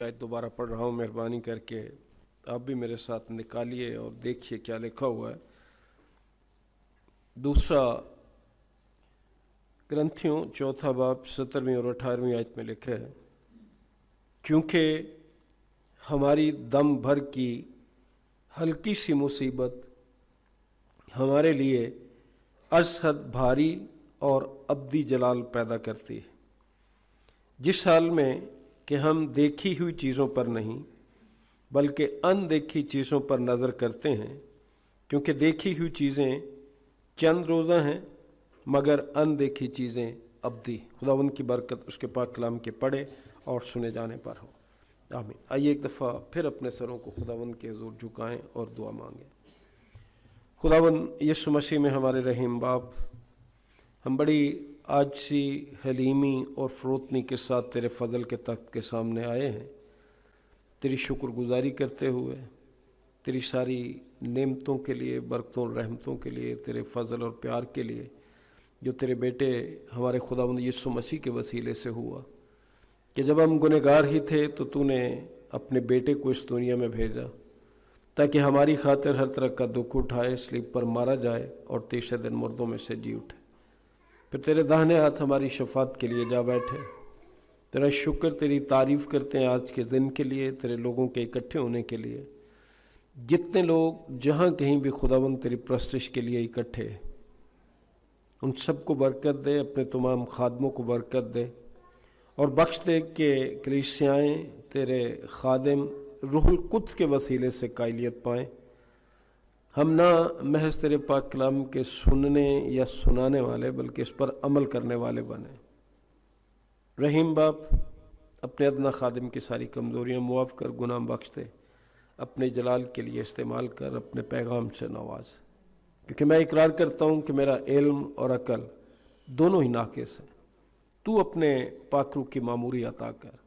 दोबारा पढ़ रहा हूँ, मेहरबानी करके आप भी मेरे साथ निकालिए और देखिए क्या लिखा हुआ है। दूसरा ग्रंथियों 4 बाब 17वीं और 18वीं आयत में लिखा है, क्योंकि हमारी दम भर की हल्की सी मुसीबत हमारे लिए असहद भारी और अब्दी जलाल पैदा करती है, जिस हाल में कि हम देखी हुई चीज़ों पर नहीं बल्कि अनदेखी चीज़ों पर नज़र करते हैं, क्योंकि देखी हुई चीज़ें चंद रोज़ा हैं मगर अनदेखी चीज़ें अब्दी। खुदावंद की बरकत उसके पाक कलाम के पढ़े और सुने जाने पर हो, आमीन। आइए एक दफ़ा फिर अपने सरों को खुदावंद के हुज़ूर झुकाएं और दुआ मांगें। खुदावंद यीशु मसीह में हमारे रहीम बाप, हम बड़ी आजसी हलीमी और फ़रोतनी के साथ तेरे फ़ज़ल के तख्त के सामने आए हैं, तेरी शुक्रगुजारी करते हुए, तेरी सारी नेमतों के लिए, बरकतों रहमतों के लिए, तेरे फ़ज़ल और प्यार के लिए जो तेरे बेटे हमारे खुदावंद यीशु मसीह के वसीले से हुआ, कि जब हम गुनहगार ही थे तो तूने अपने बेटे को इस दुनिया में भेजा ताकि हमारी खातिर हर तरह का दुख उठाए, सलीब पर मारा जाए और तीसरे दिन मुर्दों में से जी उठे, फिर तेरे दाहिने हाथ हमारी शफात के लिए जा बैठे। तेरा शुक्र, तेरी तारीफ़ करते हैं आज के दिन के लिए, तेरे लोगों के इकट्ठे होने के लिए। जितने लोग जहाँ कहीं भी खुदावंद तेरी प्रस्तश के लिए इकट्ठे, उन सबको बरकत दे, अपने तमाम खादमों को बरकत दे और बख्श दे कि कलीसियाएँ तेरे खादिम रूहुल कुद्स के वसीले से कायलियत पाएँ। हम ना महज तेरे पाक कलाम के सुनने या सुनाने वाले बल्कि इस पर अमल करने वाले बने। रहीम बाप, अपने अदना खादिम की सारी कमज़ोरियाँ मुआफ़ कर, गुनाह बख्श दे, अपने जलाल के लिए इस्तेमाल कर, अपने पैगाम से नवाज। क्योंकि मैं इकरार करता हूँ कि मेरा इल्म और अकल दोनों ही नाक़िस हैं। तू अपने पाकरू की मामूरी अता कर,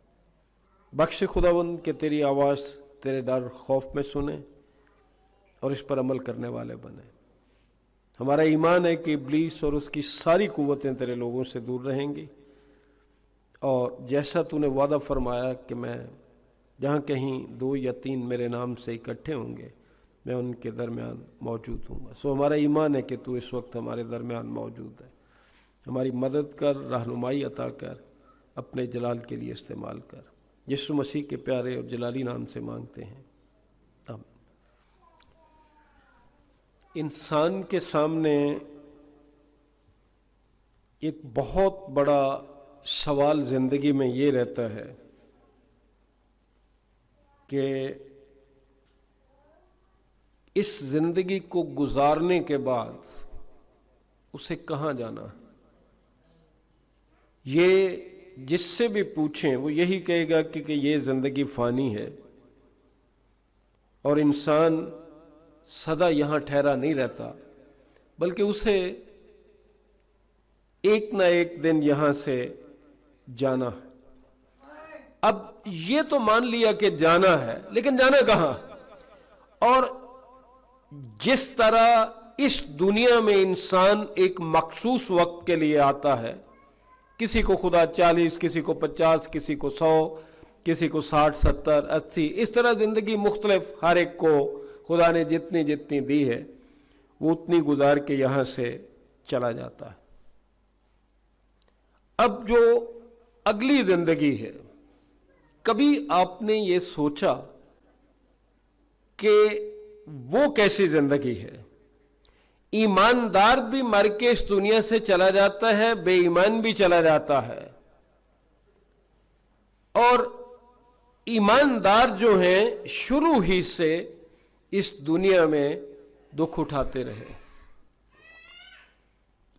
बख्श खुदावंद के तेरी आवाज़ तेरे डर खौफ में सुने और इस पर अमल करने वाले बने। हमारा ईमान है कि इब्लीस और उसकी सारी कुव्वतें तेरे लोगों से दूर रहेंगी, और जैसा तूने वादा फरमाया कि मैं जहाँ कहीं 2 या 3 मेरे नाम से इकट्ठे होंगे मैं उनके दरमियान मौजूद हूँगा। सो हमारा ईमान है कि तू इस वक्त हमारे दरमियान मौजूद है। हमारी मदद कर, रहनुमाई अता कर, अपने जलाल के लिए इस्तेमाल कर। यीशु मसीह के प्यारे और जलाली नाम से मांगते हैं, आमीन। इंसान के सामने एक बहुत बड़ा सवाल ज़िंदगी में ये रहता है कि इस ज़िंदगी को गुजारने के बाद उसे कहाँ जाना है। ये जिससे भी पूछें वो यही कहेगा कि ये ज़िंदगी फ़ानी है और इंसान सदा यहाँ ठहरा नहीं रहता, बल्कि उसे एक ना एक दिन यहाँ से जाना है। अब ये तो मान लिया कि जाना है, लेकिन जाना कहाँ? और जिस तरह इस दुनिया में इंसान एक मखसूस वक्त के लिए आता है, किसी को खुदा 40, किसी को 50, किसी को 100, किसी को 60, 70, 80, इस तरह ज़िंदगी मुख्तलिफ, हर एक को खुदा ने जितनी जितनी दी है वो उतनी गुजार के यहाँ से चला जाता है। अब जो अगली ज़िंदगी है, कभी आपने ये सोचा कि वो कैसी ज़िंदगी है? ईमानदार भी मर के इस दुनिया से चला जाता है, बेईमान भी चला जाता है, और ईमानदार जो हैं शुरू ही से इस दुनिया में दुख उठाते रहे।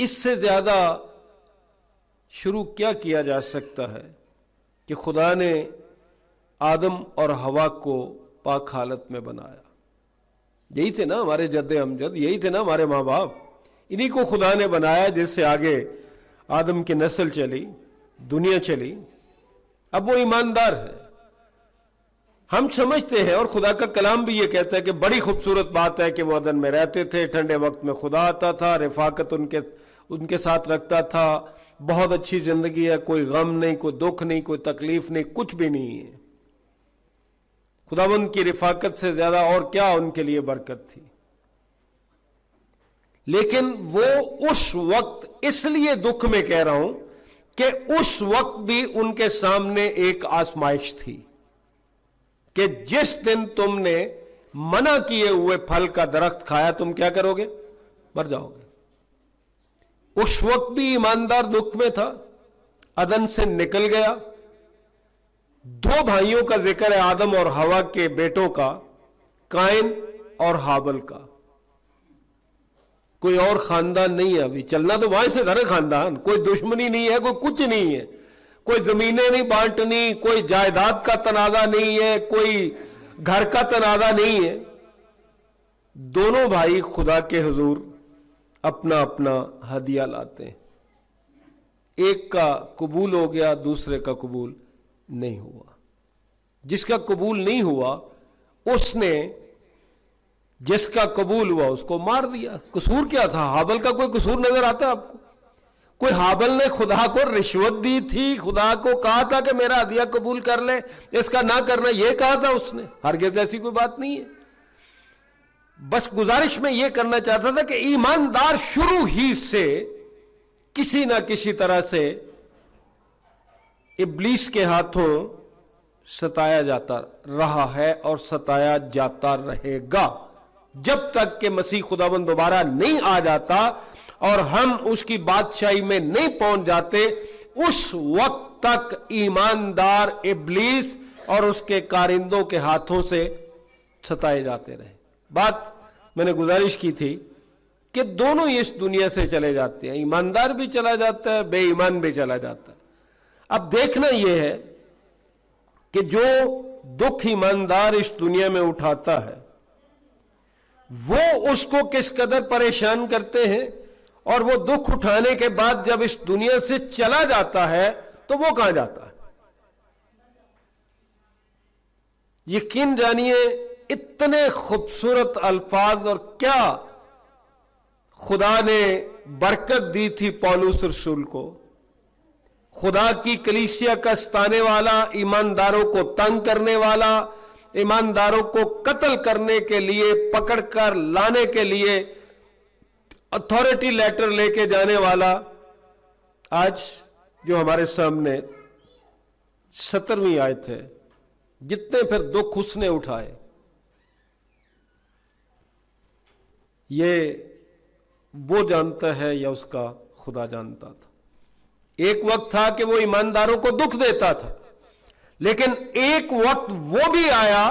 इससे ज्यादा शुरू क्या किया जा सकता है कि खुदा ने आदम और हवा को पाक हालत में बनाया। यही थे ना हमारे जद्दे अमजद, यही थे ना हमारे माँ बाप, इन्हीं को खुदा ने बनाया जिससे आगे आदम की नस्ल चली, दुनिया चली। अब वो ईमानदार है। हम समझते हैं और खुदा का कलाम भी ये कहता है कि बड़ी खूबसूरत बात है कि वो अदन में रहते थे, ठंडे वक्त में खुदा आता था, रिफाकत उनके साथ रखता था, बहुत अच्छी जिंदगी है, कोई गम नहीं, कोई दुख नहीं, कोई तकलीफ नहीं, कुछ भी नहीं है। खुदावंद की रिफाकत से ज्यादा और क्या उनके लिए बरकत थी। लेकिन वो उस वक्त, इसलिए दुख में कह रहा हूं कि उस वक्त भी उनके सामने एक आजमाइश थी कि जिस दिन तुमने मना किए हुए फल का दरख्त खाया तुम क्या करोगे, मर जाओगे। उस वक्त भी ईमानदार दुख में था, अदन से निकल गया। दो भाइयों का जिक्र है, आदम और हवा के बेटों का, काइन और हाबल का। कोई और खानदान नहीं है, अभी चलना तो वहां से था ना खानदान। कोई दुश्मनी नहीं है, कोई कुछ नहीं है, कोई जमीनें नहीं बांटनी, कोई जायदाद का तनाजा नहीं है, कोई घर का तनाजा नहीं है। दोनों भाई खुदा के हुजूर अपना अपना हदिया लाते हैं। एक का कबूल हो गया, दूसरे का कबूल नहीं हुआ। जिसका कबूल नहीं हुआ उसने जिसका कबूल हुआ उसको मार दिया। कसूर क्या था? हाबल का कोई कसूर नजर आता है आपको? कोई हाबल ने खुदा को रिश्वत दी थी, खुदा को कहा था कि मेरा हदिया कबूल कर ले, इसका ना करना, यह कहा था उसने? हरगिज़ ऐसी कोई बात नहीं है। बस गुजारिश में यह करना चाहता था कि ईमानदार शुरू ही से किसी ना किसी तरह से इब्लीस के हाथों सताया जाता रहा है और सताया जाता रहेगा जब तक कि मसीह खुदावंद दोबारा नहीं आ जाता और हम उसकी बादशाही में नहीं पहुंच जाते। उस वक्त तक ईमानदार इब्लीस और उसके कारिंदों के हाथों से सताए जाते रहे। बात मैंने गुजारिश की थी कि दोनों ही इस दुनिया से चले जाते हैं, ईमानदार भी चला जाता है, बेईमान भी चला जाता है। अब देखना यह है कि जो दुख ईमानदार इस दुनिया में उठाता है वो उसको किस कदर परेशान करते हैं, और वो दुख उठाने के बाद जब इस दुनिया से चला जाता है तो वो कहां जाता है। यकीन जानिए इतने खूबसूरत अल्फाज और क्या खुदा ने बरकत दी थी पौलुस रसूल को। खुदा की कलीसिया का सताने वाला, ईमानदारों को तंग करने वाला, ईमानदारों को कत्ल करने के लिए, पकड़कर लाने के लिए अथॉरिटी लेटर लेके जाने वाला, आज जो हमारे सामने 17वीं आयत है, जितने फिर दुख उसने उठाए, ये वो जानता है या उसका खुदा जानता था। एक वक्त था कि वो ईमानदारों को दुख देता था, लेकिन एक वक्त वो भी आया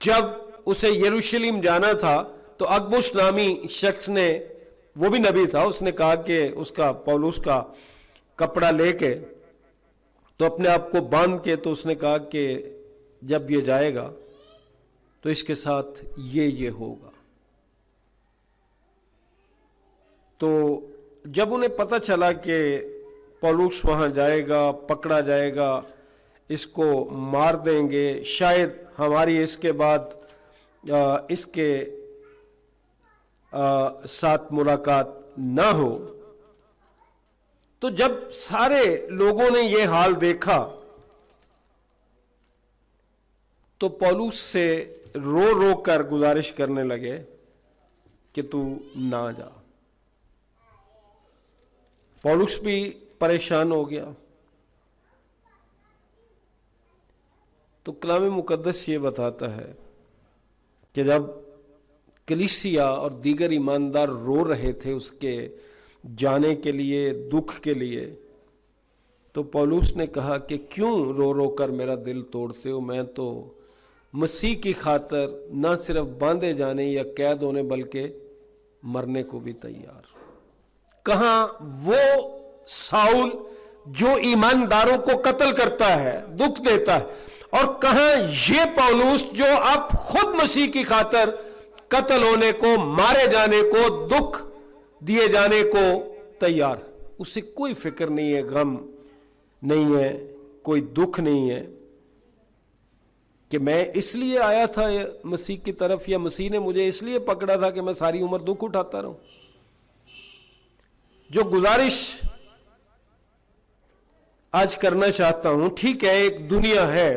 जब उसे यरूशलेम जाना था तो अगबुस नामी शख्स ने, वो भी नबी था, उसने कहा कि उसका पौलुस का कपड़ा लेके तो अपने आप को बांध के, तो उसने कहा कि जब ये जाएगा तो इसके साथ ये होगा। तो जब उन्हें पता चला कि पौलुस वहां जाएगा, पकड़ा जाएगा, इसको मार देंगे, शायद हमारी इसके बाद इसके साथ मुलाकात ना हो, तो जब सारे लोगों ने ये हाल देखा तो पौलुस से रो रो कर गुजारिश करने लगे कि तू ना जा। पौलुस भी परेशान हो गया। तो कलाम मुकद्दस ये बताता है कि जब कलीसिया और दीगर ईमानदार रो रहे थे उसके जाने के लिए, दुख के लिए, तो पौलुस ने कहा कि क्यों रो रो कर मेरा दिल तोड़ते हो? मैं तो मसीह की खातर न सिर्फ बांधे जाने या कैद होने बल्कि मरने को भी तैयार। कहां वो साउल जो ईमानदारों को कत्ल करता है, दुख देता है, और कहां ये पौलुस जो अब खुद मसीह की खातर कत्ल होने को, मारे जाने को, दुख दिए जाने को तैयार। उसे कोई फिक्र नहीं है, गम नहीं है, कोई दुख नहीं है कि मैं इसलिए आया था मसीह की तरफ, या मसीह ने मुझे इसलिए पकड़ा था कि मैं सारी उम्र दुख उठाता रहूं। जो गुजारिश आज करना चाहता हूं, ठीक है एक दुनिया है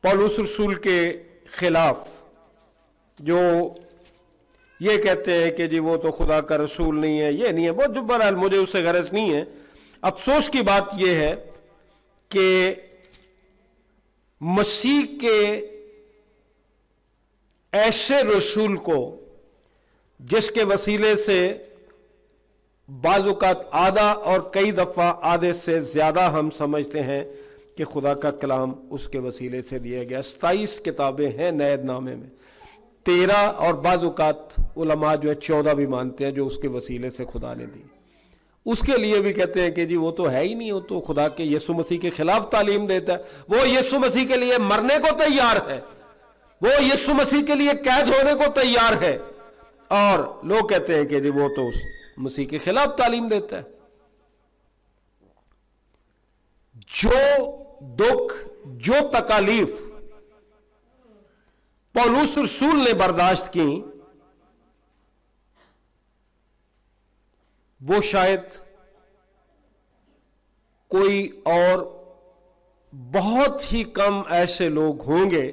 पौलुस रसूल के खिलाफ जो ये कहते हैं कि जी वो तो खुदा का रसूल नहीं है, ये नहीं है, बहुत बहरहाल मुझे उससे गरज नहीं है। अफसोस की बात यह है कि मसीह के ऐसे रसूल को जिसके वसीले से बाज़-औक़ात आधा और कई दफ़ा आधे से ज़्यादा हम समझते हैं कि खुदा का कलाम उसके वसीले से दिया गया। 27 किताबें हैं नए नामे में, 13 और बाज़-औक़ात उलमा जो है 14 भी मानते हैं जो उसके वसीले से खुदा ने दी। उसके लिए भी कहते हैं कि जी वो तो है ही नहीं, वो तो खुदा के यीशु मसीह के खिलाफ तालीम देता है, वो यीशु मसीह के लिए मरने को तैयार है, वो यीशु मसीह के लिए कैद होने को तैयार है, और लोग कहते हैं कि जी वो तो उस मसीह के खिलाफ तालीम देता है। जो दुख, जो तकालीफ पौलुस रसूल ने बर्दाश्त की, वो शायद कोई और बहुत ही कम ऐसे लोग होंगे,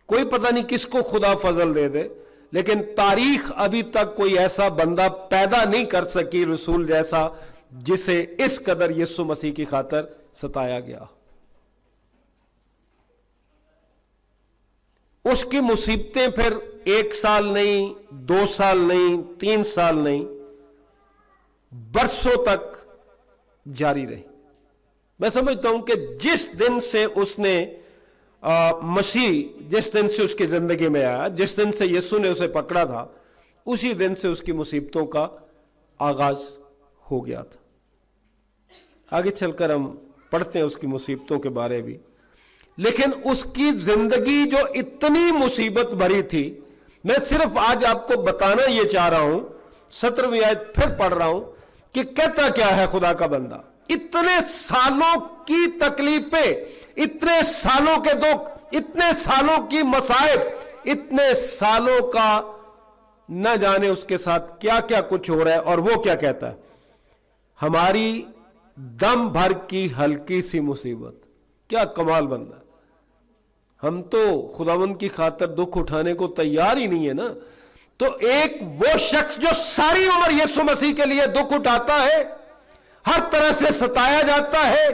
कोई पता नहीं किसको खुदा फजल दे दे, लेकिन तारीख अभी तक कोई ऐसा बंदा पैदा नहीं कर सकी रसूल जैसा जिसे इस कदर यीशु मसीह की खातर सताया गया। उसकी मुसीबतें फिर 1 साल नहीं, 2 साल नहीं, 3 साल नहीं, बरसों तक जारी रही। मैं समझता हूं कि जिस दिन से उसने मसीह जिस दिन से उसकी जिंदगी में आया, जिस दिन से यीशु ने उसे पकड़ा था, उसी दिन से उसकी मुसीबतों का आगाज हो गया था। आगे चलकर हम पढ़ते हैं उसकी मुसीबतों के बारे भी, लेकिन उसकी जिंदगी जो इतनी मुसीबत भरी थी, मैं सिर्फ आज आपको बताना यह चाह रहा हूं, 17वीं आयत फिर पढ़ रहा हूं कि कहता क्या है खुदा का बंदा। इतने सालों की तकलीफें, इतने सालों के दुख, इतने सालों की मसाइब, इतने सालों का न जाने उसके साथ क्या क्या कुछ हो रहा है, और वो क्या कहता है, हमारी दम भर की हल्की सी मुसीबत। क्या कमाल बंदा। हम तो खुदावंद की खातिर दुख उठाने को तैयार ही नहीं है ना। तो एक वो शख्स जो सारी उम्र यीशु मसीह के लिए दुख उठाता है, हर तरह से सताया जाता है,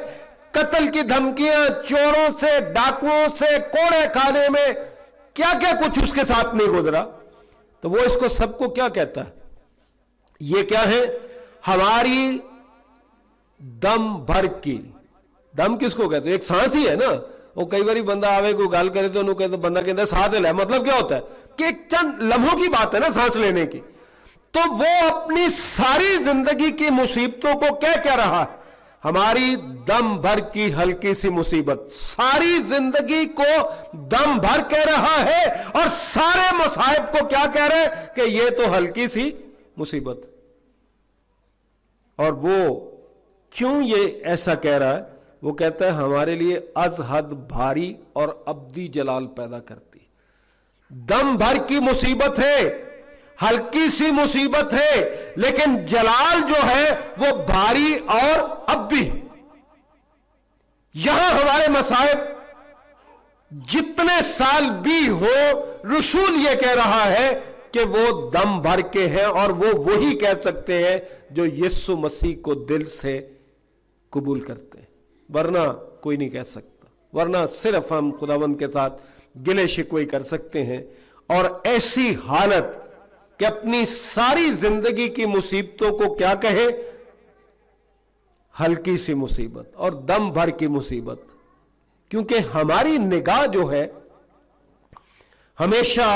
कत्ल की धमकियां, चोरों से, डाकुओं से, कोड़े खाने में क्या क्या कुछ उसके साथ नहीं गुजरा, तो वो इसको सबको क्या कहता है, ये क्या है, हमारी दम भर की। दम किसको कहते हैं? एक सांस ही है ना। वो कई बार बंदा आवे कोई गाल करे तो कहते तो बंदा कहता है सांस ले, मतलब क्या होता है कि एक चंद लम्हों की बात है ना सांस लेने की। तो वो अपनी सारी जिंदगी की मुसीबतों को क्या कह रहा है, हमारी दम भर की हल्की सी मुसीबत। सारी जिंदगी को दम भर कह रहा है और सारे मसाइब को क्या कह रहे हैं कि ये तो हल्की सी मुसीबत। और वो क्यों ये ऐसा कह रहा है, वो कहता है हमारे लिए अज हद भारी और अब्दी जलाल पैदा करती। दम भर की मुसीबत है, हल्की सी मुसीबत है, लेकिन जलाल जो है वो भारी और अब्दी। यहां हमारे मसाइब जितने साल भी हो, रसूल ये कह रहा है कि वो दम भर के हैं, और वो वही कह सकते हैं जो यीशु मसीह को दिल से कबूल करते हैं, वरना कोई नहीं कह सकता। वरना सिर्फ हम खुदावंद के साथ गिले शिकवे कर सकते हैं, और ऐसी हालत कि अपनी सारी जिंदगी की मुसीबतों को क्या कहे, हल्की सी मुसीबत और दम भर की मुसीबत। क्योंकि हमारी निगाह जो है हमेशा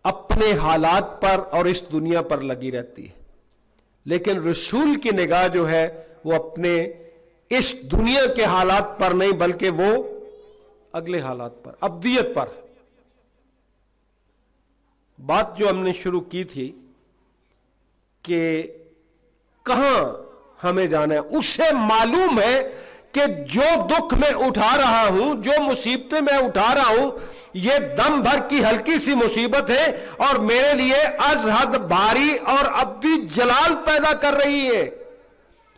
अपने हालात पर और इस दुनिया पर लगी रहती है, लेकिन रसूल की निगाह जो है वो अपने इस दुनिया के हालात पर नहीं, बल्कि वो अगले हालात पर, अब्दियत पर। बात जो हमने शुरू की थी कि कहां हमें जाना है, उसे मालूम है कि जो दुख मैं उठा रहा हूं, जो मुसीबतें मैं उठा रहा हूं, ये दम भर की हल्की सी मुसीबत है और मेरे लिए अज हद भारी और अब्दी जलाल पैदा कर रही है।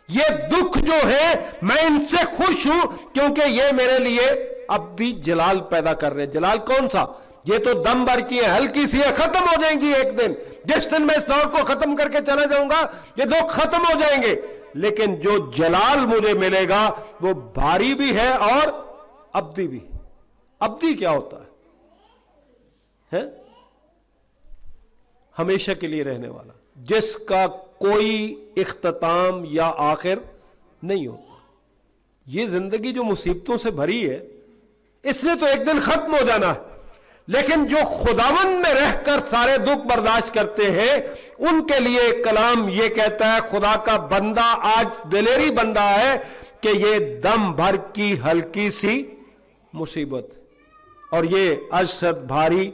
ये दुख जो है मैं इनसे खुश हूं, क्योंकि ये मेरे लिए ابدی جلال پیدا کر رہے ہیں. جلال کون سا؟ یہ تو دم بھر کی ہے، ہلکی سی ہے، ختم ہو جائیں گی ایک دن. جس دن میں اس دور کو ختم کر کے چلا جاؤں گا یہ دکھ ختم ہو جائیں گے. لیکن جو جلال مجھے ملے گا وہ بھاری بھی ہے اور ابدی بھی. ابدی کیا ہوتا ہے؟ ہمیشہ کے لیے رہنے والا، جس کا کوئی اختتام یا آخر نہیں ہوتا. یہ زندگی جو مصیبتوں سے بھری ہے اس نے تو ایک دن ختم ہو جانا ہے. لیکن جو خداوند میں رہ کر سارے دکھ برداشت کرتے ہیں ان کے لیے کلام یہ کہتا ہے، خدا کا بندہ آج دلیری بندہ ہے کہ یہ دم بھر کی ہلکی سی مصیبت اور یہ اشد بھاری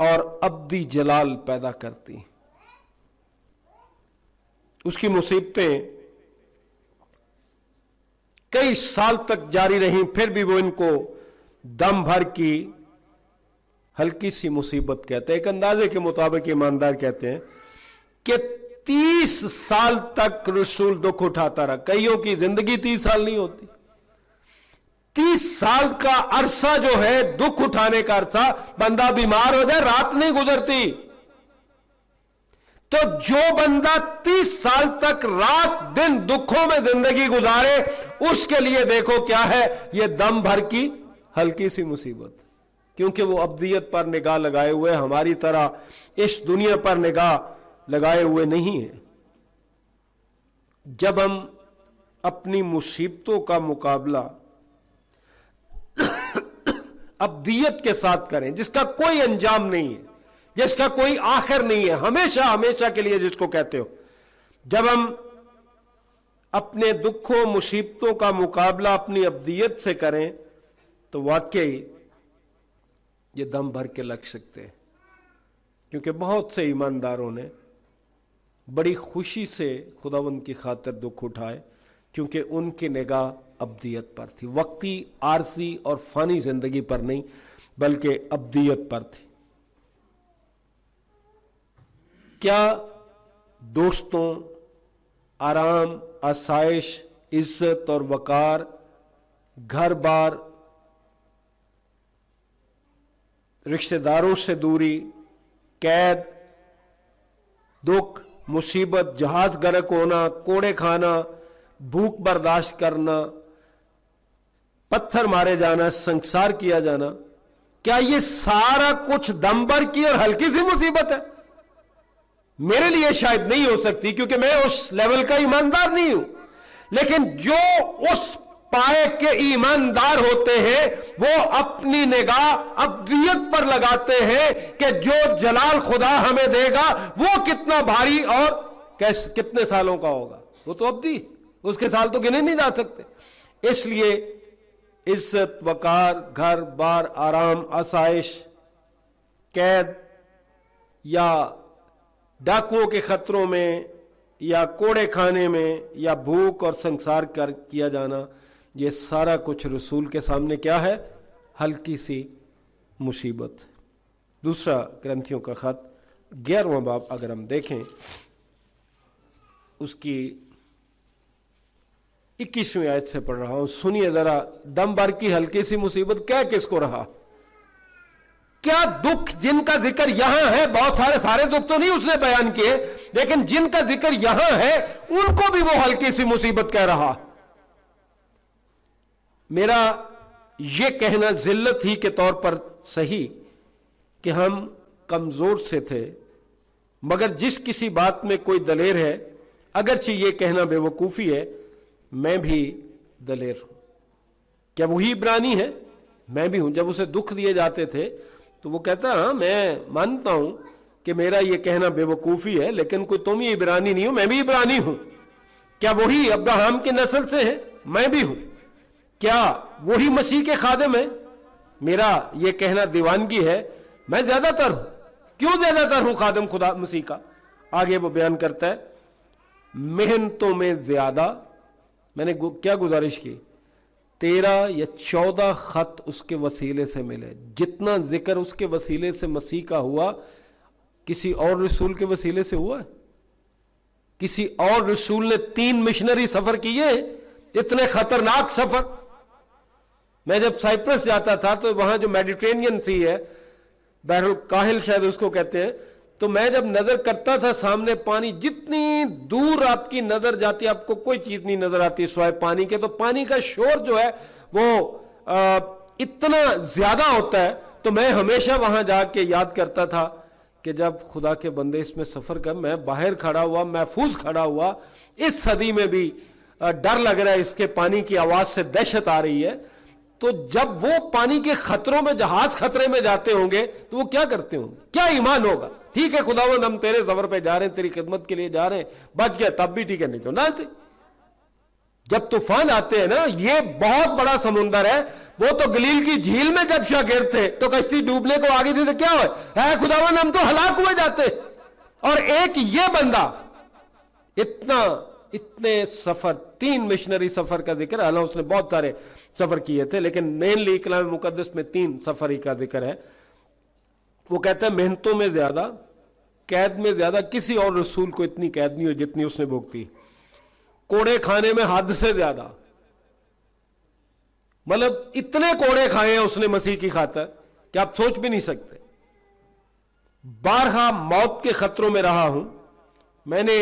اور ابدی جلال پیدا کرتی. اس کی مصیبتیں کئی سال تک جاری رہیں، پھر بھی وہ ان کو دم بھر کی ہلکی سی مصیبت کہتے ہیں. ایک اندازے کے مطابق ایماندار کہتے ہیں کہ 30 سال تک رسول دکھ اٹھاتا رہا. کئیوں کی زندگی 30 سال نہیں ہوتی. 30 سال کا عرصہ جو ہے دکھ اٹھانے کا عرصہ، بندہ بیمار ہو جائے رات نہیں گزرتی. تو جو بندہ 30 سال تک رات دن دکھوں میں زندگی گزارے اس کے لیے دیکھو کیا ہے، یہ دم بھر کی ہلکی سی مصیبت. کیونکہ وہ ابدیت پر نگاہ لگائے ہوئے، ہماری طرح اس دنیا پر نگاہ لگائے ہوئے نہیں ہیں. جب ہم اپنی مصیبتوں کا مقابلہ ابدیت کے ساتھ کریں جس کا کوئی انجام نہیں ہے، جس کا کوئی آخر نہیں ہے، ہمیشہ ہمیشہ کے لیے جس کو کہتے ہو، جب ہم اپنے دکھوں مصیبتوں کا مقابلہ اپنی ابدیت سے کریں تو واقعی یہ دم بھر کے لگ سکتے ہیں. کیونکہ بہت سے ایمانداروں نے بڑی خوشی سے خداوند کی خاطر دکھ اٹھائے کیونکہ ان کی نگاہ ابدیت پر تھی، وقتی عارضی اور فانی زندگی پر نہیں بلکہ ابدیت پر تھی. کیا دوستوں، آرام، آسائش، عزت اور وقار، گھر بار، رشتہ داروں سے دوری، قید، دکھ، مصیبت، جہاز غرق ہونا، کوڑے کھانا، بھوک برداشت کرنا، پتھر مارے جانا، سنسار کیا جانا، کیا یہ سارا کچھ دم بھر کی اور ہلکی سی مصیبت ہے؟ میرے لیے شاید نہیں ہو سکتی کیونکہ میں اس لیول کا ایماندار نہیں ہوں. لیکن جو اس پائے کے ایماندار ہوتے ہیں وہ اپنی نگاہ ابدیت پر لگاتے ہیں کہ جو جلال خدا ہمیں دے گا وہ کتنا بھاری اور کتنے سالوں کا ہوگا. وہ تو ابدی، اس کے سال تو گنے نہیں جا سکتے. اس لیے عزت، وقار، گھر بار، آرام، آسائش، قید یا ڈاکوؤں کے خطروں میں یا کوڑے کھانے میں یا بھوک اور سنسار کیا جانا، یہ سارا کچھ رسول کے سامنے کیا ہے؟ ہلکی سی مصیبت. دوسرا کرنتھیوں کا خط 11واں باب اگر ہم دیکھیں اس کی 21ویں آیت سے پڑھ رہا ہوں، سنیے ذرا. دم بھر کی ہلکی سی مصیبت کیا کس کو رہا؟ کیا دکھ جن کا ذکر یہاں ہے، بہت سارے دکھ تو نہیں اس نے بیان کیے، لیکن جن کا ذکر یہاں ہے ان کو بھی وہ ہلکی سی مصیبت کہہ رہا. میرا یہ کہنا ذلت ہی کے طور پر صحیح کہ ہم کمزور سے تھے، مگر جس کسی بات میں کوئی دلیر ہے، اگرچہ یہ کہنا بے وقوفی ہے، میں بھی دلیر ہوں. کیا وہی عبرانی ہے؟ میں بھی ہوں. جب اسے دکھ دیے جاتے تھے تو وہ کہتا ہاں میں مانتا ہوں کہ میرا یہ کہنا بے وقوفی ہے، لیکن کوئی تم ہی عبرانی نہیں ہو، میں بھی عبرانی ہوں. کیا وہی ابراہیم کی نسل سے ہے؟ میں بھی ہوں. کیا وہی مسیح کے خادم ہیں؟ میرا یہ کہنا دیوانگی ہے، میں زیادہ تر ہوں. کیوں زیادہ تر ہوں خادم خدا مسیح کا؟ آگے وہ بیان کرتا ہے محنتوں میں زیادہ. میں نے کیا گزارش کی؟ 13 یا 14 خط اس کے وسیلے سے ملے. جتنا ذکر اس کے وسیلے سے مسیح کا ہوا کسی اور رسول کے وسیلے سے ہوا ہے؟ کسی اور رسول نے 3 مشنری سفر کیے، اتنے خطرناک سفر. میں جب سائپرس جاتا تھا تو وہاں جو میڈیٹرینین سی ہے، بحر الکاہل شاید اس کو کہتے ہیں، تو میں جب نظر کرتا تھا سامنے پانی، جتنی دور آپ کی نظر جاتی آپ کو کوئی چیز نہیں نظر آتی سوائے پانی کے، تو پانی کا شور جو ہے وہ اتنا زیادہ ہوتا ہے. تو میں ہمیشہ وہاں جا کے یاد کرتا تھا کہ جب خدا کے بندے اس میں سفر کر، میں باہر کھڑا ہوا، محفوظ کھڑا ہوا، اس صدی میں بھی ڈر لگ رہا ہے، اس کے پانی کی آواز سے دہشت آ رہی ہے. تو جب وہ پانی کے خطروں میں، جہاز خطرے میں جاتے ہوں گے تو وہ کیا کرتے ہوں گے؟ کیا ایمان ہوگا؟ ٹھیک ہے خداوند ہم تیرے سفر پہ جا رہے ہیں، تیری خدمت کے لیے جا رہے ہیں، بچ گیا تب بھی ٹھیک ہے، نہیں تو نہ تھے. جب طوفان آتے ہیں نا، یہ بہت بڑا سمندر ہے، وہ تو گلیل کی جھیل میں جب شاگرد تھے تو کشتی ڈوبنے کو آگے تھی تو کیا ہوئے؟ اے خداوند ہم تو ہلاک ہوئے جاتے. اور ایک یہ بندہ اتنے سفر، 3 مشنری سفر کا ذکر ہے، اللہ اس نے بہت سارے سفر کیے تھے لیکن مینلی کلام مقدس میں 3 سفر ہی کا ذکر ہے. وہ کہتا ہے محنتوں میں زیادہ، قید میں زیادہ کسی اور رسول کو اتنی قید نہیں ہوئی جتنی اس نے بھوگتی، کوڑے کھانے میں حد سے زیادہ، مطلب اتنے کوڑے کھائے ہیں اس نے مسیح کی خاطر کہ آپ سوچ بھی نہیں سکتے. بارہا موت کے خطروں میں رہا ہوں، میں نے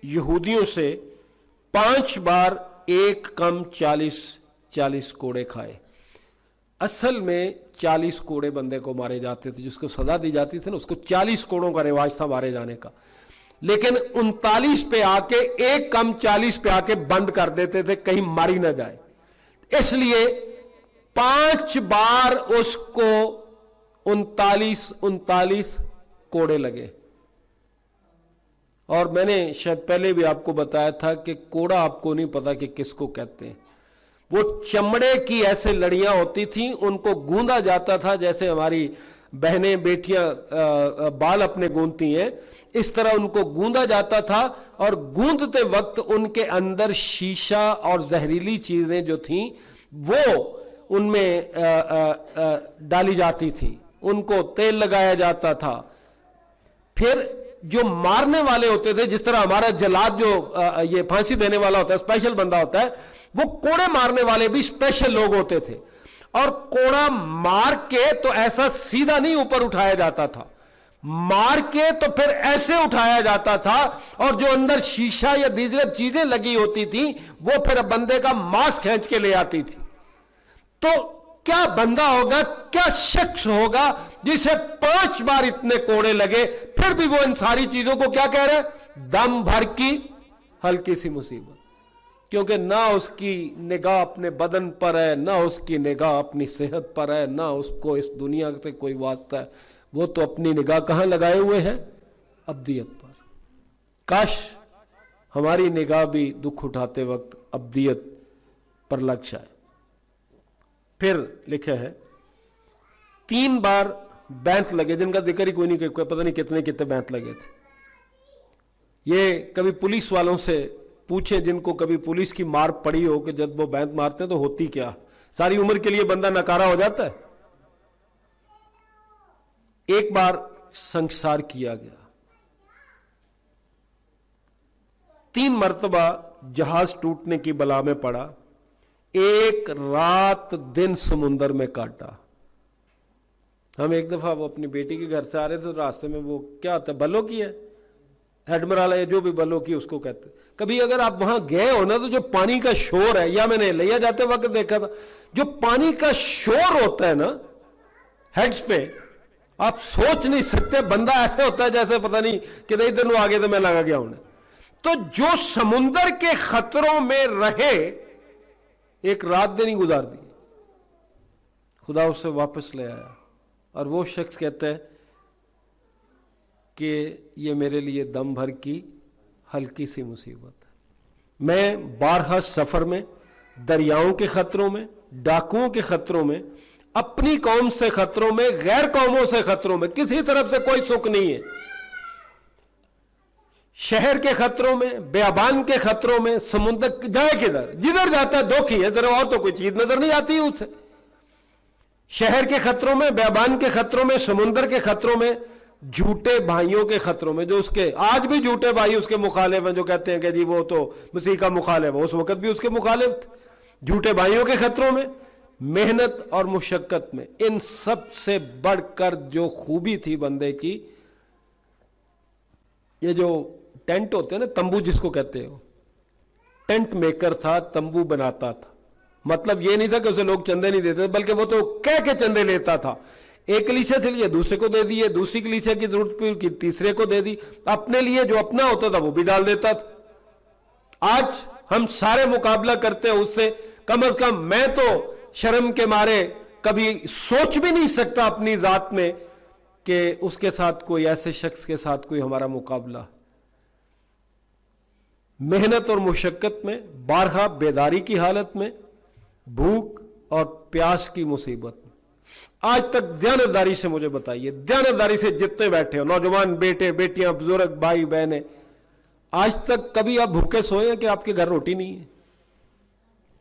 یہودیوں سے 5 بار 1 کم 40 کوڑے کھائے. اصل میں 40 کوڑے بندے کو مارے جاتے تھے، جس کو سزا دی جاتی تھی نا، اس کو 40 کوڑوں کا رواج تھا مارے جانے کا، لیکن 39 پہ آ کے 1 کم 40 پہ آ کے بند کر دیتے تھے کہیں ماری نہ جائے. اس لیے 5 بار اس کو 39 کوڑے لگے. اور میں نے شاید پہلے بھی آپ کو بتایا تھا کہ کوڑا آپ کو نہیں پتا کہ کس کو کہتے ہیں. وہ چمڑے کی ایسے لڑیاں ہوتی تھیں، ان کو گوندا جاتا تھا جیسے ہماری بہنیں بیٹیاں بال اپنے گوندتی ہیں، اس طرح ان کو گوندا جاتا تھا. اور گوندتے وقت ان کے اندر شیشہ اور زہریلی چیزیں جو تھیں وہ ان میں ڈالی جاتی تھی، ان کو تیل لگایا جاتا تھا. پھر جو مارنے والے ہوتے تھے، جس طرح ہمارا جلاد جو یہ پھانسی دینے والا ہوتا ہے اسپیشل بندہ ہوتا ہے، وہ کوڑے مارنے والے بھی اسپیشل لوگ ہوتے تھے. اور کوڑا مار کے تو ایسا سیدھا نہیں اوپر اٹھایا جاتا تھا، مار کے تو پھر ایسے اٹھایا جاتا تھا، اور جو اندر شیشہ یا دیگر چیزیں لگی ہوتی تھی وہ پھر بندے کا ماس کھینچ کے لے آتی تھی. تو کیا بندہ ہوگا، کیا شخص ہوگا جسے 5 بار اتنے کوڑے لگے، پھر بھی وہ ان ساری چیزوں کو کیا کہہ رہے ہیں؟ دم بھر کی ہلکی سی مصیبت. کیونکہ نہ اس کی نگاہ اپنے بدن پر ہے، نہ اس کی نگاہ اپنی صحت پر ہے، نہ اس کو اس دنیا سے کوئی واسطہ ہے. وہ تو اپنی نگاہ کہاں لگائے ہوئے ہیں؟ ابدیت پر. کاش ہماری نگاہ بھی دکھ اٹھاتے وقت ابدیت پر لگ جائے. پھر لکھا ہے 3 بار بینت لگے، جن کا ذکر ہی کوئی نہیں، کہ پتہ نہیں کتنے بینت لگے تھے. یہ کبھی پولیس والوں سے پوچھیں جن کو کبھی پولیس کی مار پڑی ہو کہ جب وہ بینت مارتے ہیں تو ہوتی کیا، ساری عمر کے لیے بندہ ناکارہ ہو جاتا ہے. 1 بار سنکسار کیا گیا. 3 مرتبہ جہاز ٹوٹنے کی بلا میں پڑا. 1 رات دن سمندر میں کاٹا. ہم ایک دفعہ وہ اپنی بیٹی کے گھر سے آ رہے تھے، راستے میں وہ کیا ہوتا ہے، بلو کی ہے، ایڈمرال ہے، جو بھی بلو کی اس کو کہتے ہیں. کبھی اگر آپ وہاں گئے ہو نا تو جو پانی کا شور ہے، یا میں نے لیا جاتے وقت دیکھا تھا، جو پانی کا شور ہوتا ہے نا ہیڈز پہ، آپ سوچ نہیں سکتے. بندہ ایسے ہوتا ہے جیسے پتہ نہیں کہ ادھر نو آگے تو میں لگا گیا ہوں. تو جو سمندر کے خطروں میں رہے، 1 رات دن ہی گزار دی، خدا اسے واپس لے آیا. اور وہ شخص کہتا ہے کہ یہ میرے لیے دم بھر کی ہلکی سی مصیبت ہے. میں بارہا سفر میں، دریاؤں کے خطروں میں، ڈاکوؤں کے خطروں میں، اپنی قوم سے خطروں میں، غیر قوموں سے خطروں میں، کسی طرف سے کوئی سکھ نہیں ہے. شہر کے خطروں میں، بیابان کے خطروں میں، سمندر جائے کدھر، جدھر جاتا ہے دھوکھی ہے، ذرا اور تو کوئی چیز نظر نہیں آتی اس سے. شہر کے خطروں میں، بیابان کے خطروں میں، سمندر کے خطروں میں، جھوٹے بھائیوں کے خطروں میں، جو اس کے آج بھی جھوٹے بھائی اس کے مخالف ہیں، جو کہتے ہیں کہ جی وہ تو مسیح کا مخالف ہے، اس وقت بھی اس کے مخالف تھے. جھوٹے بھائیوں کے خطروں میں، मेहनत और मुशक्कत में, इन सब से बढ़कर जो खूबी थी बंदे की, ये जो टेंट होते हैं ना, तंबू जिसको कहते हो, टेंट मेकर था, तंबू बनाता था। मतलब ये नहीं था कि उसे लोग चंदे नहीं देते, बल्कि वो तो कह के चंदे लेता था। एक कलीसिया से लिए दूसरे को दे दिए, दूसरी कलीसिया की जरूरत की तीसरे को दे दी, अपने लिए जो अपना होता था वो भी डाल देता था। आज हम सारे मुकाबला करते हैं उससे। कम से कम मैं तो शर्म के मारे कभी सोच भी नहीं सकता अपनी जात में कि उसके साथ कोई, ऐसे शख्स के साथ कोई हमारा मुकाबला। मेहनत और मुशक्कत में, बारहा बेदारी की हालत में, भूख और प्यास की मुसीबत में। आज तक ध्यानदारी से मुझे बताइए, ध्यानदारी से जितने बैठे हो, नौजवान बेटे बेटियां, बुजुर्ग भाई बहनें, आज तक कभी आप भूखे सोए हैं कि आपके घर रोटी नहीं है?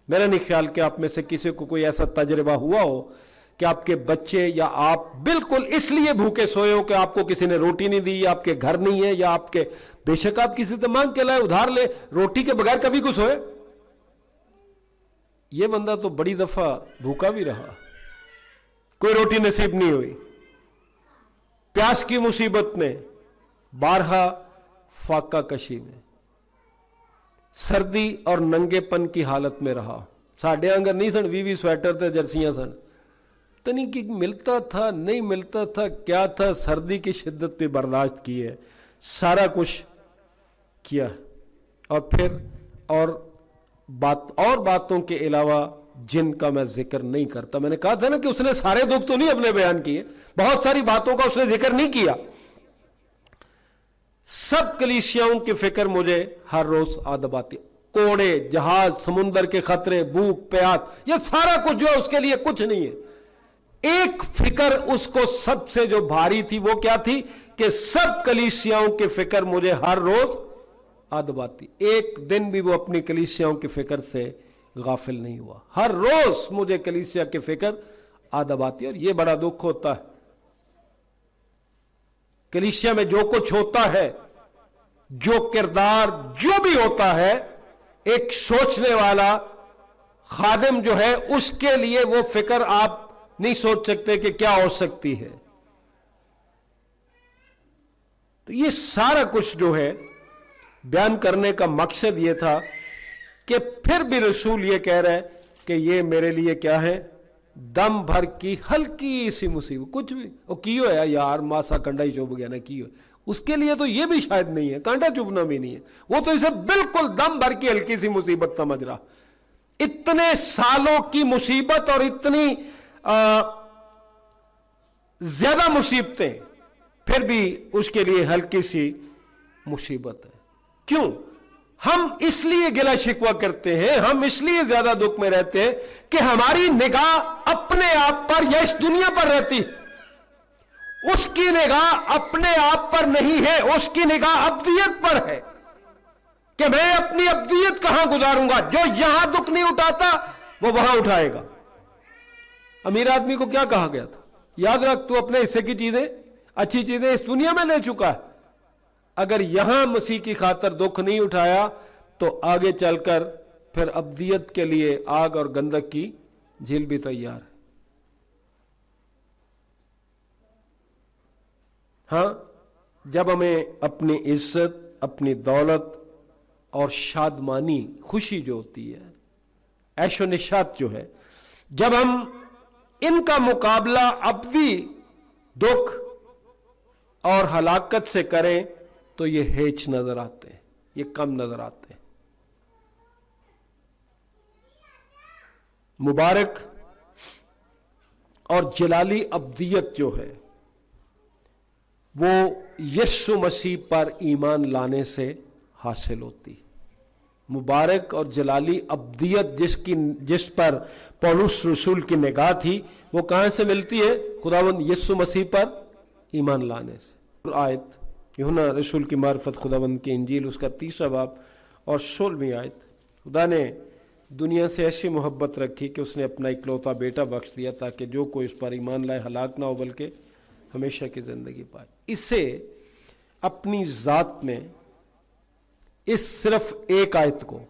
मेरा नहीं ख्याल कि आप में से किसी को कोई ऐसा तजर्बा हुआ हो कि आपके बच्चे या आप बिल्कुल इसलिए भूखे सोए हो कि आपको किसी ने रोटी नहीं दी, या आपके घर नहीं है, या आपके, बेशक आप किसी से मांग के लाए, उधार ले, रोटी के बगैर कभी कुछ सोए? ये बंदा तो बड़ी दफा भूखा भी रहा, कोई रोटी नसीब नहीं हुई। प्यास की मुसीबत में, बारहा फाका कशी में, सर्दी और नंगेपन की हालत में रहा। साढ़े आंगर नहीं सन 20 स्वेटर ते जर्सियां सन, तो नहीं कि मिलता था नहीं मिलता था, क्या था, सर्दी की शिद्दत पे बर्दाश्त की है, सारा कुछ किया। और फिर और बातों के अलावा जिनका मैं जिक्र नहीं करता। मैंने कहा था ना कि उसने सारे दुख तो नहीं अपने बयान किए, बहुत सारी बातों का उसने जिक्र नहीं किया। सब कलीसियाओं की फिक्र मुझे हर रोज आदब आती, कोड़े, जहाज, समुंदर के खतरे, भूख प्यास, ये सारा कुछ जो है उसके लिए कुछ नहीं है। एक फिक्र उसको सबसे जो भारी थी वो क्या थी कि सब कलीसियाओं की फिक्र मुझे हर रोज आदब आती। एक दिन भी वो अपनी कलीसियाओं की फिक्र से गाफिल नहीं हुआ। हर रोज मुझे कलीसिया की फिक्र आदब आती है, और ये बड़ा दुख होता है। कलीसिया में जो कुछ होता है, जो किरदार जो भी होता है, एक सोचने वाला खादिम जो है उसके लिए वो फिक्र आप नहीं सोच सकते कि क्या हो सकती है। तो ये सारा कुछ जो है बयान करने का मकसद ये था कि फिर भी रसूल ये कह रहा है कि ये मेरे लिए क्या है, दम भर की हल्की सी मुसीबत, कुछ भी वो कियो है यार, मासा कंडा ही चुभ गया ना, कियो, उसके लिए तो ये भी शायद नहीं है, कांटा चुभना भी नहीं है, वो तो इसे बिल्कुल दम भर की हल्की सी मुसीबत समझ रहा। इतने सालों की मुसीबत और इतनी ज्यादा मुसीबतें, फिर भी उसके लिए हल्की सी मुसीबत है। क्यों? हम इसलिए गिला शिकवा करते हैं, हम इसलिए ज्यादा दुख में रहते हैं कि हमारी निगाह अपने आप पर या इस दुनिया पर रहती, उसकी निगाह अपने आप पर नहीं है, उसकी निगाह अब्दियत पर है कि मैं अपनी अब्दियत कहां गुजारूंगा। जो यहां दुख नहीं उठाता वो वहां उठाएगा। अमीर आदमी को क्या कहा गया था? याद रख, तू अपने हिस्से की चीजें, अच्छी चीजें इस दुनिया में ले चुका है, अगर यहां मसीह की खातर दुख नहीं उठाया तो आगे चलकर फिर अब्दियत के लिए आग और गंधक की झील भी तैयार है। हां, जब हमें अपनी इज्जत, अपनी दौलत और शादमानी, खुशी जो होती है, ऐशो निशात जो है, जब हम इनका मुकाबला अब्दी दुख और हलाकत से करें तो ये हेच नजर आते हैं, ये कम नजर आते हैं। मुबारक और जलाली अब्दियत जो है वो यीशु मसीह पर ईमान लाने से हासिल होती। मुबारक और जलाली अब्दियत जिस पर पौलुस रसूल की निगाह थी, वो कहां से मिलती है? खुदावंद यीशु मसीह पर ईमान लाने से। आयत यूहन्ना रसूल की मार्फत खुदावंद की इंजील, उसका 3 बाब और 16वीं आयत। खुदा ने दुनिया से ऐसी मोहब्बत रखी कि उसने अपना इकलौता बेटा बख्श दिया ताकि जो कोई उस पर ईमान लाए हलाक ना हो बल्कि हमेशा की जिंदगी पाए। इससे अपनी जात में इस सिर्फ एक आयत को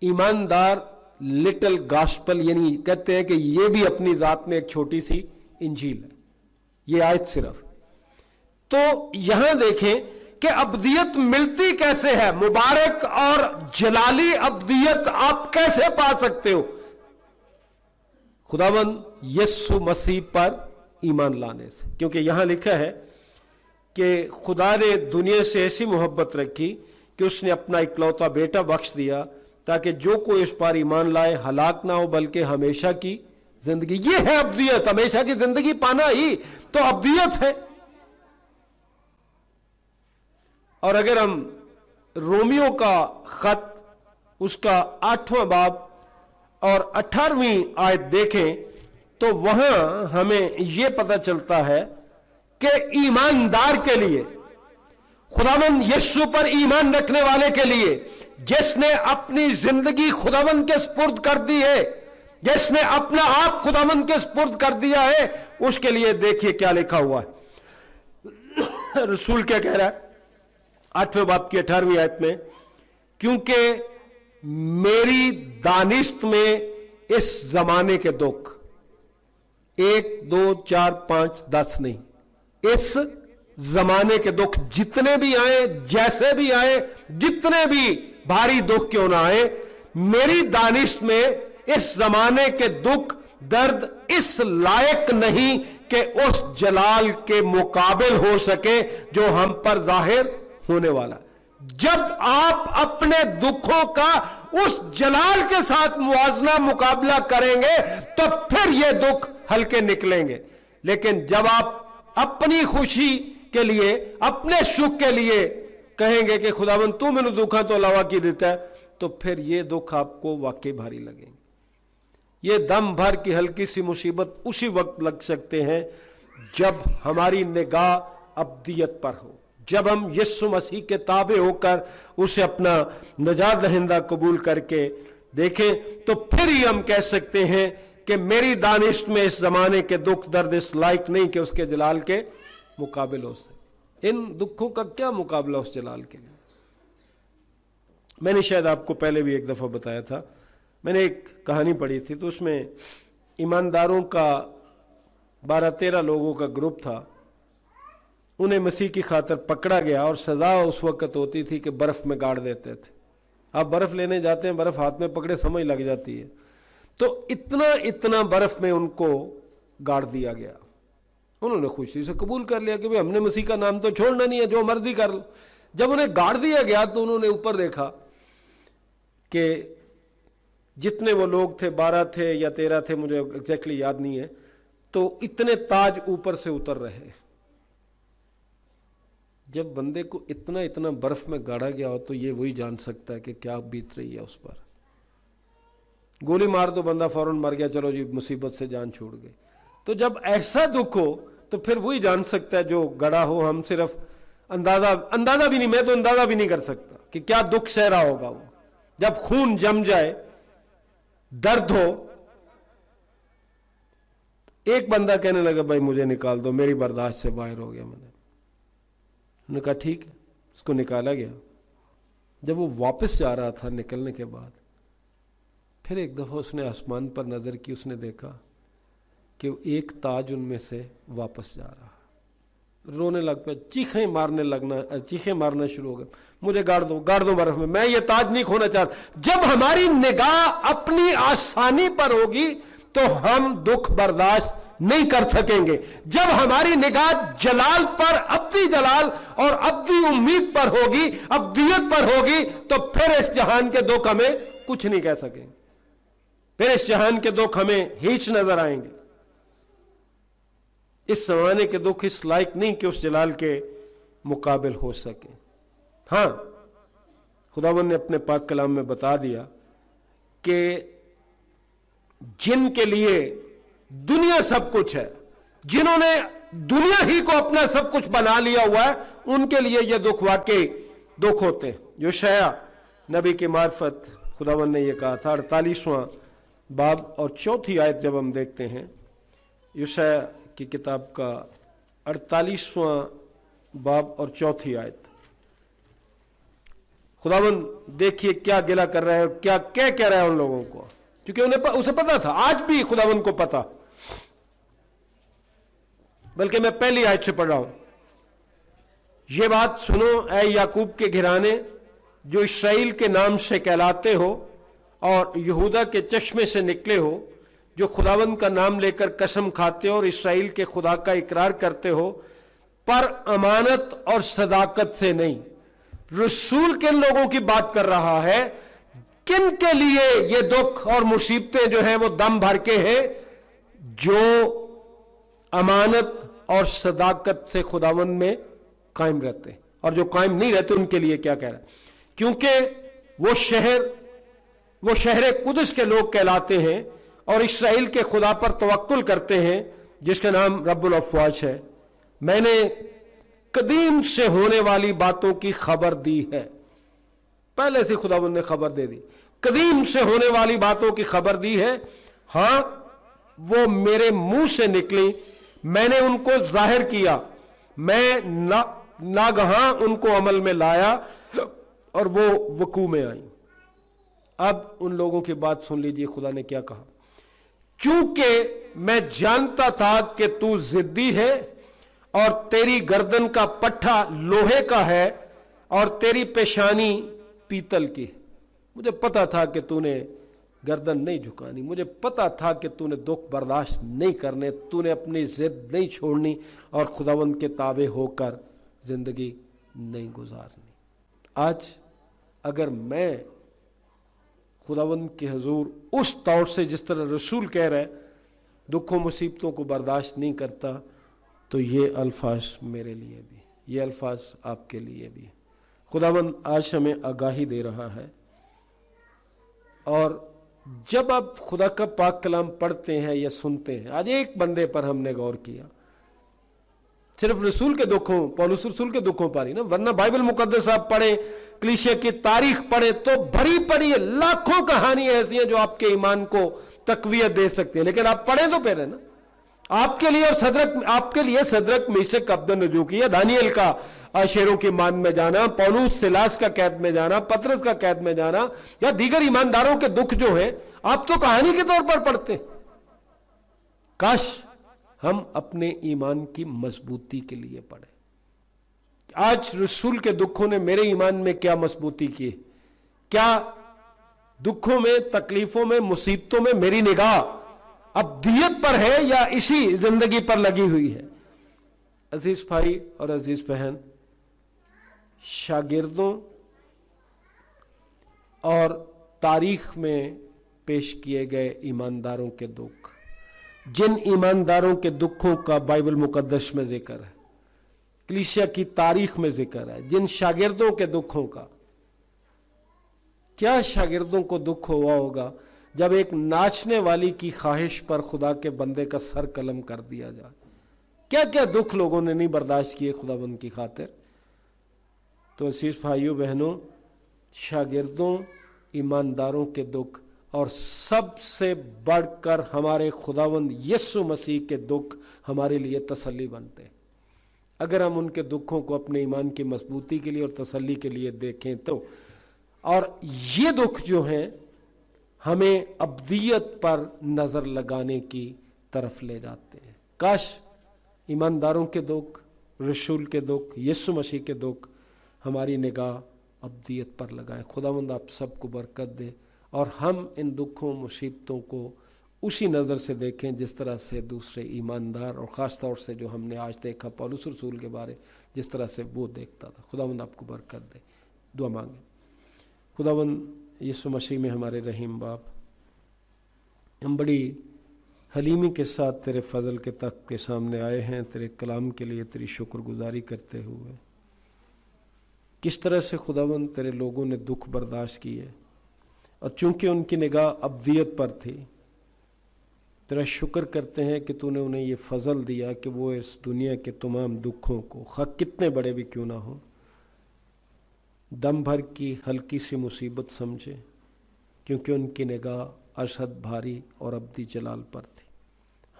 ईमानदार लिटिल गॉस्पेल, यानी कहते हैं कि ये भी अपनी जात में एक छोटी सी इंजील है, ये आयत सिर्फ। तो यहां देखें कि अब्दियत मिलती कैसे है, मुबारक और जलाली अब्दियत आप कैसे पा सकते हो? खुदावंद यीशु मसीह पर ईमान लाने से। क्योंकि यहां लिखा है कि खुदा ने दुनिया से ऐसी मोहब्बत रखी कि उसने अपना इकलौता बेटा बख्श दिया, ताकि जो कोई उस पर ईमान लाए हलाक ना हो बल्कि हमेशा की जिंदगी। ये है अब्दियत, हमेशा की जिंदगी पाना ही तो अब्दियत है। और अगर हम रोमियो का खत उसका 8वां बाब और 18वीं आयत देखें तो वहां हमें यह पता चलता है कि ईमानदार के लिए, खुदावंद यीशु पर ईमान रखने वाले के लिए, जिसने अपनी जिंदगी खुदावंद के स्पुर्द कर दी है, जिसने अपना आप खुदावंद के स्पुर्द कर दिया है, उसके लिए देखिए क्या लिखा हुआ है। रसूल क्या कह रहा है 8वें बाब की 18वीं आयत में, क्योंकि मेरी दानिश्त में इस जमाने के दुख 1 2 4 5 10 नहीं, इस जमाने के दुख जितने भी आए, जैसे भी आए, जितने भी भारी दुख क्यों ना आए, मेरी दानिश में इस जमाने के दुख दर्द इस लायक नहीं कि उस जलाल के मुकाबिल हो सके जो हम पर जाहिर होने वाला। जब आप अपने दुखों का उस जलाल के साथ मुआवजा मुकाबला करेंगे तो फिर ये दुख हल्के निकलेंगे। लेकिन जब आप अपनी खुशी के लिए, अपने सुख के लिए कहेंगे कि खुदावन तू मैंने दुखा तो अलावा की देता है, तो फिर ये दुख आपको वाकई भारी लगेंगे। ये दम भर की हल्की सी मुसीबत उसी वक्त लग सकते हैं जब हमारी निगाह अब्दियत पर हो, जब हम यीशु मसीह के ताबे होकर उसे अपना नजात दहिंदा कबूल करके देखें, तो फिर ही हम कह सकते हैं कि मेरी दानिश में इस जमाने के दुख दर्द इस लायक नहीं कि उसके जलाल के मुकाबिल हो सके। इन दुखों का क्या मुकाबला उस जलाल के लिए? मैंने शायद आपको पहले भी एक दफा बताया था, मैंने एक कहानी पढ़ी थी, तो उसमें ईमानदारों का 12-13 लोगों का ग्रुप था। उन्हें मसीह की खातिर पकड़ा गया और सजा उस वक्त होती थी कि बर्फ में गाड़ देते थे। आप बर्फ लेने जाते हैं, बर्फ हाथ में पकड़े समझ लग जाती है, तो इतना इतना बर्फ में उनको गाड़ दिया गया। उन्होंने खुशी से कबूल कर लिया कि भाई हमने मसीह का नाम तो छोड़ना नहीं है, जो मर्जी कर लो। जब उन्हें गाड़ दिया गया तो उन्होंने ऊपर देखा कि जितने वो लोग थे, 12 थे या 13 थे, मुझे एग्जैक्टली याद नहीं है, तो इतने ताज ऊपर से उतर रहे। जब बंदे को इतना इतना बर्फ में गाड़ा गया हो तो ये वही जान सकता है कि क्या बीत रही है उस पर। गोली मार दो बंदा फौरन मर गया, चलो जी मुसीबत से जान छूट गई। तो जब ऐसा दुख हो तो फिर वही जान सकता है जो गड़ा हो। हम सिर्फ अंदाजा भी नहीं, मैं तो अंदाजा भी नहीं कर सकता कि क्या दुख सह रहा होगा वो। जब खून जम जाए, दर्द हो, एक बंदा कहने लगा भाई मुझे निकाल दो, मेरी बर्दाश्त से बाहर हो गया। उन्होंने कहा ठीक है, उसको निकाला गया। जब वो वापस जा रहा था निकलने के बाद, फिर एक दफा उसने आसमान पर नजर की, उसने देखा कि एक ताज उनमें से वापस जा रहा। रोने लग पे, चीखें मारना शुरू हो गए, मुझे गाड़ दो बर्फ में, मैं ये ताज नहीं खोना चाहता। जब हमारी निगाह अपनी आसानी पर होगी तो हम दुख बर्दाश्त नहीं कर सकेंगे। जब हमारी निगाह जलाल पर, अब्दी जलाल और अब्दी उम्मीद पर होगी, अब्दियत पर होगी, तो फिर इस जहान के दुख हमें कुछ नहीं कह सकेंगे। फिर इस जहान के दुख हमें हीच नजर आएंगे। इस जमाने के दुख इस लायक नहीं कि उस जलाल के मुकाबिल हो सके। हां, खुदावंद ने अपने पाक कलाम में बता दिया कि जिनके लिए दुनिया सब कुछ है, जिन्होंने दुनिया ही को अपना सब कुछ बना लिया हुआ है, उनके लिए यह दुख वाकई दुख होते हैं। योशाया नबी की मार्फत खुदावंद ने यह कहा था। 48वां बाब और 4थी आयत जब हम देखते हैं, योशाया की किताब का 48वां बाब और 4थी आयत, खुदावंद देखिए क्या गिला कर रहा है, क्या कह रहा है उन लोगों को। क्योंकि उसे पता था, आज भी खुदावंद को पता। बल्कि मैं पहली आयत से पढ़ रहा हूं, ये बात सुनो ऐ याकूब के घराने जो इस्राएल के नाम से कहलाते हो और यहूदा के चश्मे से निकले हो, जो खुदावंद का नाम लेकर कसम खाते हो और इस्राएल के खुदा का इकरार करते हो, पर अमानत और सदाकत से नहीं। रसूल किन लोगों की बात कर रहा है, किन के लिए ये दुख और मुसीबतें जो हैं वो दम भर के हैं? जो अमानत और सदाकत से खुदावंद में कायम रहते हैं। और जो कायम नहीं रहते उनके लिए क्या कह रहा है? क्योंकि वो शहर कुदस के लोग कहलाते हैं और इस्राएल के खुदा पर तवक्कुल करते हैं जिसका नाम रब्बुल अफ़वाज है। मैंने कदीम से होने वाली बातों की खबर दी है। पहले से खुदावंद ने खबर दे दी, कदीम से होने वाली बातों की खबर दी है। हां, वो मेरे मुंह से निकली, मैंने उनको जाहिर किया, मैं नागहां उनको अमल में लाया और वो वकू में आई। अब उन लोगों की बात सुन लीजिए, खुदा ने क्या कहा। क्योंकि मैं जानता था कि तू जिद्दी है और तेरी गर्दन का पट्टा लोहे का है और तेरी पेशानी पीतल की। मुझे पता था कि तूने गर्दन नहीं झुकानी, मुझे पता था कि तूने दुख बर्दाश्त नहीं करने, तूने अपनी जिद नहीं छोड़नी और खुदावंद के ताबे होकर जिंदगी नहीं गुजारनी। आज अगर मैं खुदावंद के हुजूर उस तौर से जिस तरह रसूल कह रहे दुखों मुसीबतों को बर्दाश्त नहीं करता, तो ये अल्फाज मेरे लिए भी, ये अल्फाज आपके लिए भी। खुदावंद आज हमें आगाही दे रहा है। और जब आप खुदा का पाक कलाम पढ़ते हैं या सुनते हैं, आज एक बंदे पर हमने गौर किया, सिर्फ रसूल के दुखों, पौलुस रसूल के दुखों पर ही ना, वरना बाइबल मुकद्दस आप पढ़े, कलीसिया की तारीख पढ़े तो भरी पड़ी है, लाखों कहानियां ऐसी हैं जो आपके ईमान को तकवीयत दे सकती है। लेकिन आप पढ़े तो पहले ना, आपके लिए और आपके लिए सदरक मीशक अब्दुन्नजू की, दानियल का शेरों की मान में जाना, पौलुस सिलास का कैद में जाना, पतरस का कैद में जाना, या दीगर ईमानदारों के दुख जो हैं आप तो कहानी के तौर पर पढ़ते। काश हम अपने ईमान की मजबूती के लिए पढ़े। आज रसूल के दुखों ने मेरे ईमान में क्या मजबूती की? क्या दुखों में, तकलीफों में, मुसीबतों में मेरी निगाह अब्दियत पर है या इसी जिंदगी पर लगी हुई है? अजीज भाई और अजीज बहन, शागिर्दों और तारीख में पेश किए गए ईमानदारों के दुख, जिन ईमानदारों के दुखों का बाइबल मुकद्दस में जिक्र है, कलीसिया की तारीख में जिक्र है, जिन शागिर्दों के दुखों का, क्या शागिर्दों को दुख हुआ होगा जब एक नाचने वाली की ख्वाहिश पर खुदा के बंदे का सर कलम कर दिया जाए? क्या क्या दुख लोगों ने नहीं बर्दाश्त किए खुदाबंद की खातिर। तो अजीज भाइयों बहनों, शागिर्दों, ईमानदारों के दुख और सबसे बढ़कर हमारे खुदावंद यीशु मसीह के दुख हमारे लिए तसल्ली बनते हैं। अगर हम उनके दुखों को अपने ईमान की मजबूती के लिए और तसल्ली के लिए देखें तो, और ये दुख जो हैं हमें अब्दियत पर नजर लगाने की तरफ ले जाते हैं। काश ईमानदारों के दुख, रसूल के दुख, यीशु मसीह के दुख हमारी निगाह अब्दियत पर लगाएं। खुदावंद आप सबको बरकत दे और हम इन दुखों मुसीबतों को उसी नज़र से देखें जिस तरह से दूसरे ईमानदार और ख़ास तौर से जो हमने आज देखा पौलुस रसूल के बारे, जिस तरह से वो देखता था। खुदावंद आपको बरकत दे। दुआ मांगे। खुदावंद यीशु मसीह में हमारे रहीम बाप, हम बड़ी हलीमी के साथ तेरे फजल के तख्त के सामने आए हैं, तेरे कलाम के लिए तेरी शुक्रगुजारी करते हुए। किस तरह से खुदावंद तेरे लोगों ने दुख बर्दाश्त किए और चूंकि उनकी निगाह अब्दियत पर थी, तेरा शुक्र करते हैं कि तूने उन्हें ये फजल दिया कि वो इस दुनिया के तमाम दुखों को, खा कितने बड़े भी क्यों ना हो, दम भर की हल्की सी मुसीबत समझे, क्योंकि उनकी निगाह अशद भारी और अब्दी जलाल पर थी।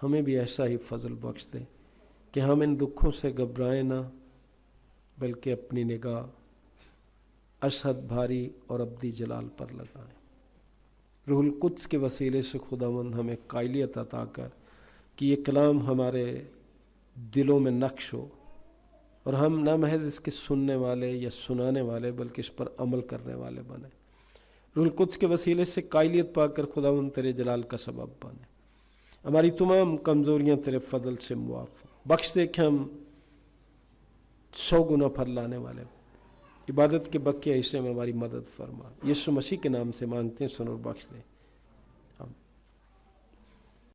हमें भी ऐसा ही फजल बख्श दे कि हम इन दुखों से घबराएं ना, बल्कि अपनी निगाह अशद भारी और अब्दी जलाल पर लगाएं। روح القدس کے وسیلے سے خداوند ہمیں قائلیت عطا کر کہ یہ کلام ہمارے دلوں میں نقش ہو اور ہم نہ محض اس کے سننے والے یا سنانے والے بلکہ اس پر عمل کرنے والے بنے. روح القدس کے وسیلے سے قائلیت پا کر خداوند تیرے جلال کا سبب بنے. ہماری تمام کمزوریاں تیرے فضل سے معاف ہوں. بخش دے کہ ہم 100 گنا پھل لانے والے. عبادت کے بقیہ حصے میں ہماری مدد فرما. یسوع مسیح کے نام سے مانگتے ہیں، سن اور بخش دے.